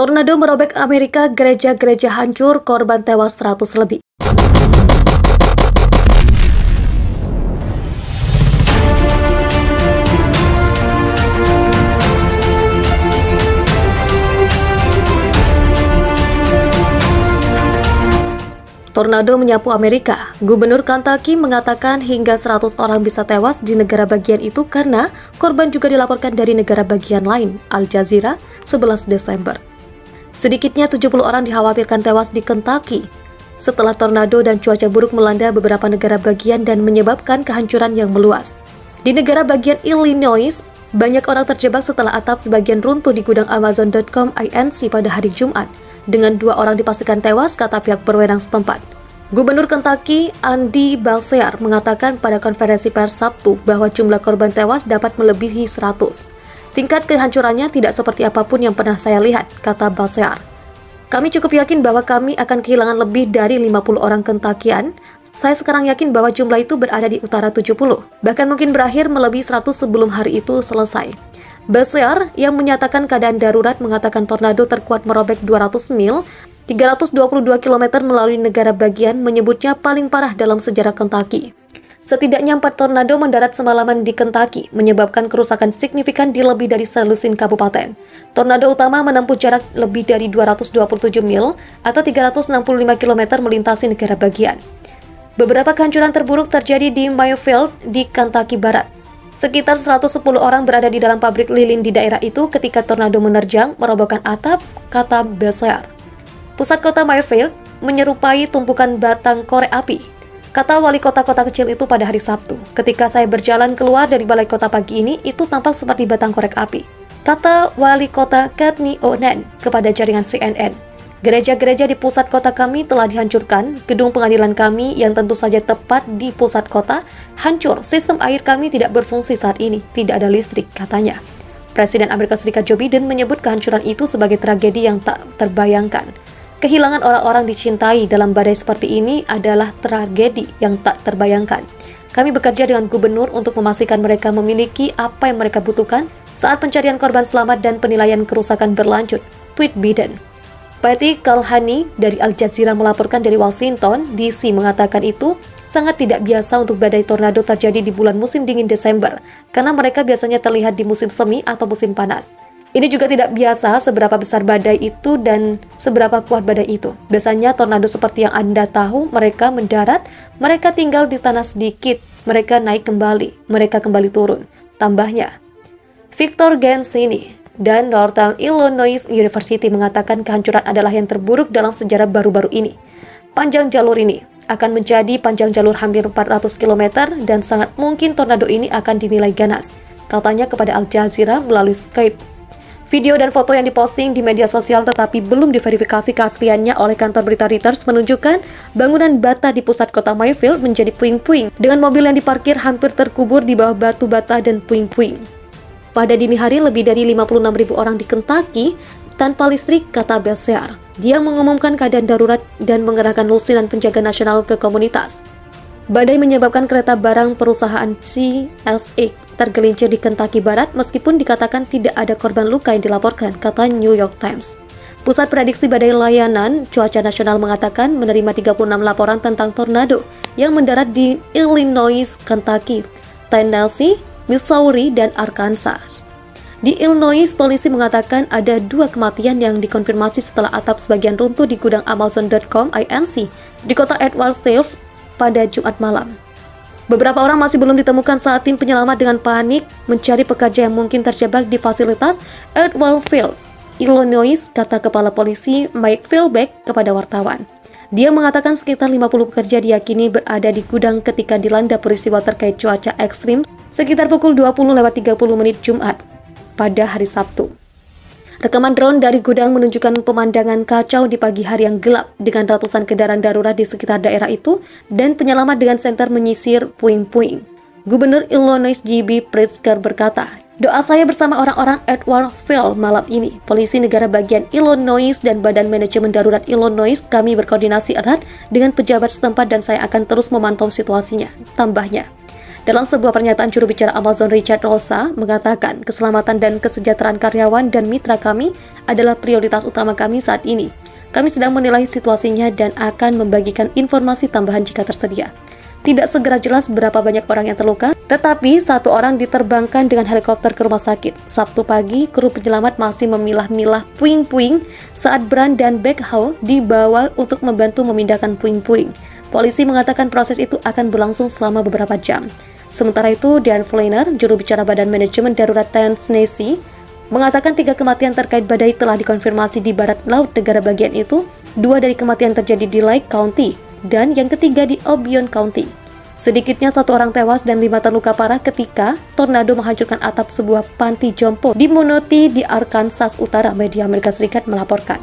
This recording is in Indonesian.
Tornado merobek Amerika, gereja-gereja hancur, korban tewas 100 lebih. Tornado menyapu Amerika. Gubernur Kentucky mengatakan hingga 100 orang bisa tewas di negara bagian itu karena korban juga dilaporkan dari negara bagian lain. Al Jazeera, 11 Desember. Sedikitnya 70 orang dikhawatirkan tewas di Kentucky setelah tornado dan cuaca buruk melanda beberapa negara bagian dan menyebabkan kehancuran yang meluas. Di negara bagian Illinois, banyak orang terjebak setelah atap sebagian runtuh di gudang Amazon.com Inc. pada hari Jumat. Dengan 2 orang dipastikan tewas, kata pihak berwenang setempat. Gubernur Kentucky, Andy Belshazzar, mengatakan pada konferensi pers Sabtu bahwa jumlah korban tewas dapat melebihi 100. Tingkat kehancurannya tidak seperti apapun yang pernah saya lihat, kata Belshazzar. Kami cukup yakin bahwa kami akan kehilangan lebih dari 50 orang Kentuckian. Saya sekarang yakin bahwa jumlah itu berada di utara 70, bahkan mungkin berakhir melebihi 100 sebelum hari itu selesai. Belshazzar yang menyatakan keadaan darurat mengatakan tornado terkuat merobek 200 mil, 322 km melalui negara bagian, menyebutnya paling parah dalam sejarah Kentucky. Setidaknya 4 tornado mendarat semalaman di Kentucky, menyebabkan kerusakan signifikan di lebih dari selusin kabupaten. Tornado utama menempuh jarak lebih dari 227 mil atau 365 km melintasi negara bagian. Beberapa kehancuran terburuk terjadi di Mayfield di Kentucky Barat. Sekitar 110 orang berada di dalam pabrik lilin di daerah itu ketika tornado menerjang, merobohkan atap, kata Belshazzar. Pusat kota Mayfield menyerupai tumpukan batang korek api, kata wali kota-kota kecil itu pada hari Sabtu. Ketika saya berjalan keluar dari balai kota pagi ini, itu tampak seperti batang korek api, kata wali kota Courtney O'Neill kepada jaringan CNN. Gereja-gereja di pusat kota kami telah dihancurkan, gedung pengadilan kami yang tentu saja tepat di pusat kota hancur, sistem air kami tidak berfungsi saat ini, tidak ada listrik, katanya. Presiden Amerika Serikat Joe Biden menyebut kehancuran itu sebagai tragedi yang tak terbayangkan. Kehilangan orang-orang dicintai dalam badai seperti ini adalah tragedi yang tak terbayangkan. Kami bekerja dengan gubernur untuk memastikan mereka memiliki apa yang mereka butuhkan saat pencarian korban selamat dan penilaian kerusakan berlanjut, tweet Biden. Patty Kalhani dari Al Jazeera melaporkan dari Washington, D.C. mengatakan itu sangat tidak biasa untuk badai tornado terjadi di bulan musim dingin Desember, karena mereka biasanya terlihat di musim semi atau musim panas. Ini juga tidak biasa seberapa besar badai itu dan seberapa kuat badai itu. Biasanya tornado seperti yang Anda tahu, mereka mendarat, mereka tinggal di tanah sedikit, mereka naik kembali, mereka kembali turun. Tambahnya, Victor Gensini dan Northern Illinois University mengatakan kehancuran adalah yang terburuk dalam sejarah baru-baru ini. Panjang jalur ini akan menjadi panjang jalur hampir 400 km dan sangat mungkin tornado ini akan dinilai ganas, katanya kepada Al Jazeera melalui Skype. Video dan foto yang diposting di media sosial tetapi belum diverifikasi keasliannya oleh kantor berita Reuters menunjukkan bangunan bata di pusat kota Mayfield menjadi puing-puing dengan mobil yang diparkir hampir terkubur di bawah batu bata dan puing-puing. Pada dini hari, lebih dari 56.000 orang di Kentucky tanpa listrik, kata Belshazzar. Dia mengumumkan keadaan darurat dan mengerahkan lusinan penjaga nasional ke komunitas. Badai menyebabkan kereta barang perusahaan CSX tergelincir di Kentucky Barat meskipun dikatakan tidak ada korban luka yang dilaporkan, kata New York Times. Pusat Prediksi Badai Layanan Cuaca Nasional mengatakan menerima 36 laporan tentang tornado yang mendarat di Illinois, Kentucky, Tennessee, Missouri, dan Arkansas. Di Illinois, polisi mengatakan ada 2 kematian yang dikonfirmasi setelah atap sebagian runtuh di gudang Amazon.com Inc. di kota Edwardsville pada Jumat malam. Beberapa orang masih belum ditemukan saat tim penyelamat dengan panik mencari pekerja yang mungkin terjebak di fasilitas Edwardsville, Illinois, kata Kepala Polisi Mike Philbeck kepada wartawan. Dia mengatakan sekitar 50 pekerja diyakini berada di gudang ketika dilanda peristiwa terkait cuaca ekstrim sekitar pukul 20:30 Jumat pada hari Sabtu. Rekaman drone dari gudang menunjukkan pemandangan kacau di pagi hari yang gelap dengan ratusan kendaraan darurat di sekitar daerah itu dan penyelamat dengan senter menyisir puing-puing. Gubernur Illinois J.B. Pritzker berkata, "Doa saya bersama orang-orang Edwardsville malam ini. Polisi negara bagian Illinois dan Badan Manajemen Darurat Illinois, kami berkoordinasi erat dengan pejabat setempat dan saya akan terus memantau situasinya," tambahnya. Dalam sebuah pernyataan, juru bicara Amazon Richard Rosa mengatakan keselamatan dan kesejahteraan karyawan dan mitra kami adalah prioritas utama kami saat ini. Kami sedang menilai situasinya dan akan membagikan informasi tambahan jika tersedia. Tidak segera jelas berapa banyak orang yang terluka, tetapi 1 orang diterbangkan dengan helikopter ke rumah sakit. Sabtu pagi, kru penyelamat masih memilah-milah puing-puing saat Brand dan Backhoe dibawa untuk membantu memindahkan puing-puing. Polisi mengatakan proses itu akan berlangsung selama beberapa jam. Sementara itu, Dan Flener, juru bicara Badan Manajemen Darurat Tennessee, mengatakan 3 kematian terkait badai telah dikonfirmasi di barat laut negara bagian itu. 2 dari kematian terjadi di Lake County, dan yang ketiga di Obion County. Sedikitnya 1 orang tewas dan 5 terluka parah ketika tornado menghancurkan atap sebuah panti jompo di Monoty di Arkansas Utara, media Amerika Serikat melaporkan.